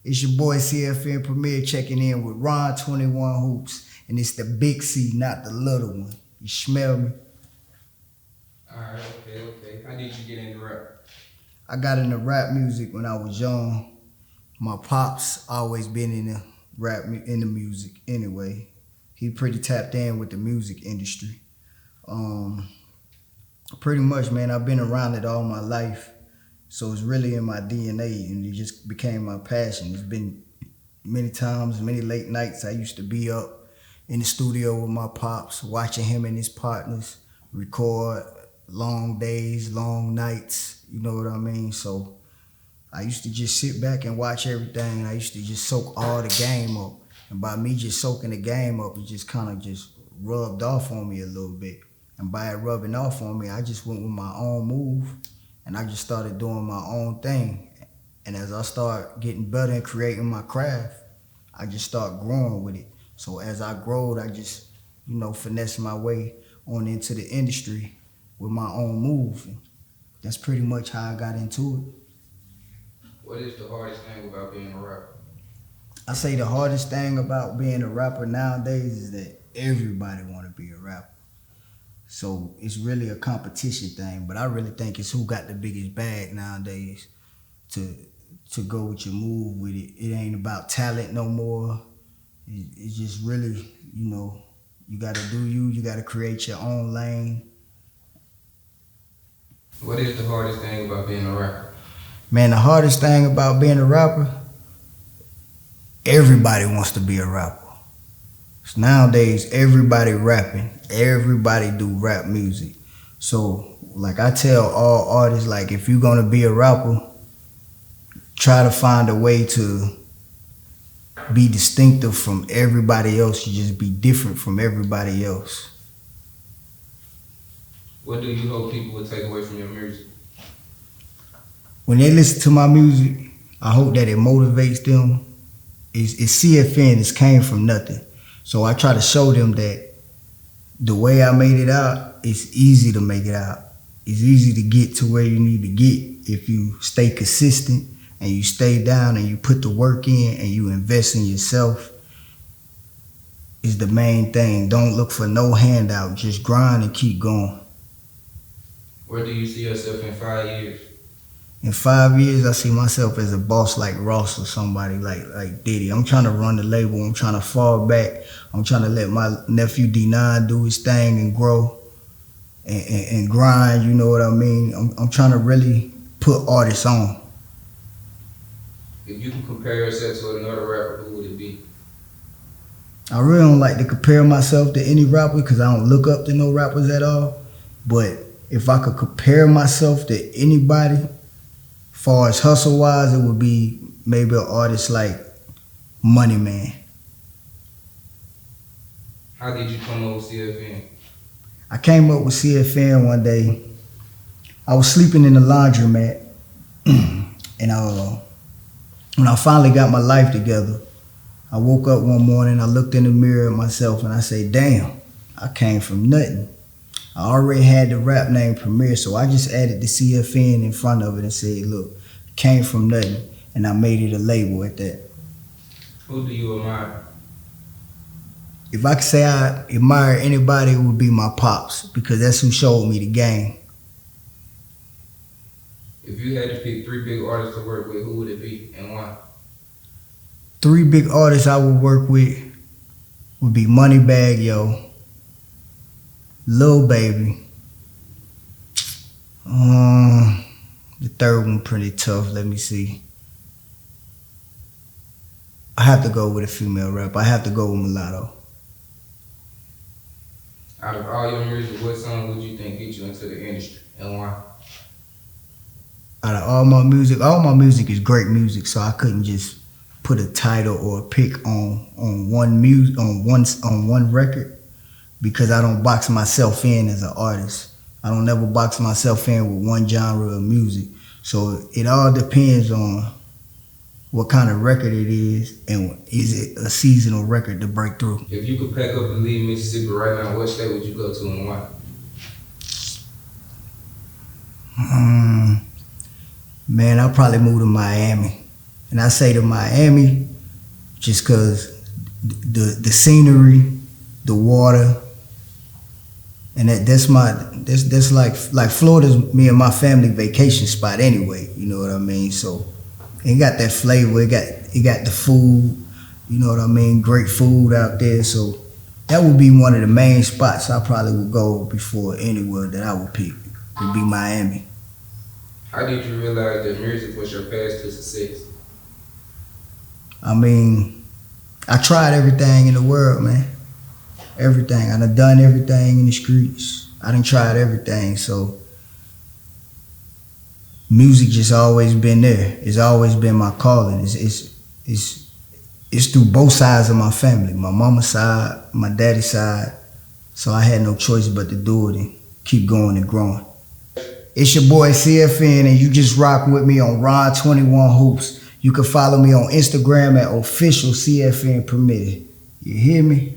It's your boy C.F.N Premiere checking in with Ron 21 Hoops, and it's the big C, not the little one. You smell me? Alright, okay. How did you get into rap? I got into rap music when I was young. My pops always been in the in the music anyway. He pretty tapped in with the music industry. Pretty much, man, I've been around it all my life. So it's really in my DNA, and it just became my passion. It's been many times, many late nights I used to be up in the studio with my pops, watching him and his partners record, long days, long nights, you know what I mean? So I used to just sit back and watch everything, and I used to just soak all the game up. And by me just soaking the game up, it just kind of just rubbed off on me a little bit. And by it rubbing off on me, I just went with my own move, and I just started doing my own thing. And as I start getting better and creating my craft, I just start growing with it. So as I growed, I just, finessed my way on into the industry with my own move. And that's pretty much how I got into it. What is the hardest thing about being a rapper? I say the hardest thing about being a rapper nowadays is that everybody want to be a rapper. So it's really a competition thing, but I really think it's who got the biggest bag nowadays to go with your move with it. It ain't about talent no more. It's just really, you gotta do you gotta create your own lane. What is the hardest thing about being a rapper? Man, the hardest thing about being a rapper, everybody wants to be a rapper. So nowadays, everybody rapping. Everybody do rap music. So, like I tell all artists, like if you're gonna be a rapper, try to find a way to be distinctive from everybody else. You just be different from everybody else. What do you hope people will take away from your music? When they listen to my music, I hope that it motivates them. It's C.F.N. It came from nothing. So I try to show them that the way I made it out, it's easy to make it out. It's easy to get to where you need to get if you stay consistent and you stay down and you put the work in and you invest in yourself. Is the main thing. Don't look for no handout. Just grind and keep going. Where do you see yourself in 5 years? In 5 years, I see myself as a boss like Ross or somebody like Diddy. I'm trying to run the label. I'm trying to fall back. I'm trying to let my nephew D9 do his thing and grow and grind, you know what I mean? I'm trying to really put artists on. If you can compare yourself to another rapper, who would it be? I really don't like to compare myself to any rapper because I don't look up to no rappers at all. But if I could compare myself to anybody, far as hustle-wise, it would be maybe an artist like Money Man. How did you come up with C.F.N? I came up with C.F.N one day. I was sleeping in the laundromat, and when I finally got my life together, I woke up one morning, I looked in the mirror at myself, and I said, damn, I came from nothing. I already had the rap name Premiere, so I just added the C.F.N in front of it and said, look, came from nothing, and I made it a label at that. Who do you admire? If I could say I admire anybody, it would be my pops, because that's who showed me the game. If you had to pick 3 big artists to work with, who would it be and why? 3 big artists I would work with would be Moneybagg Yo, Lil Baby. The third one pretty tough. Let me see. I have to go with a female rapper. I have to go with Mulatto. Out of all your music, what song would you think get you into the industry and why? Out of all my music is great music, so I couldn't just put a title or a pick on one record, because I don't box myself in as an artist. I don't never box myself in with one genre of music. So it all depends on what kind of record it is, and is it a seasonal record to break through. If you could pack up and leave Mississippi right now, what state would you go to and why? Man, I'll probably move to Miami. And I say to Miami just because the scenery, the water, and that's like Florida's me and my family vacation spot anyway. You know what I mean? So it got that flavor. It got the food. You know what I mean? Great food out there. So that would be one of the main spots I probably would go before anywhere that I would pick. Would be Miami. How did you realize that music was your path to success? I mean, I tried everything in the world, man. Everything. I done everything in the streets. I done tried everything. So music just always been there. It's always been my calling. It's through both sides of my family. My mama's side, my daddy's side. So I had no choice but to do it and keep going and growing. It's your boy C.F.N, and you just rock with me on Ron 21 Hoops. You can follow me on Instagram at official C.F.N Premiere. You hear me?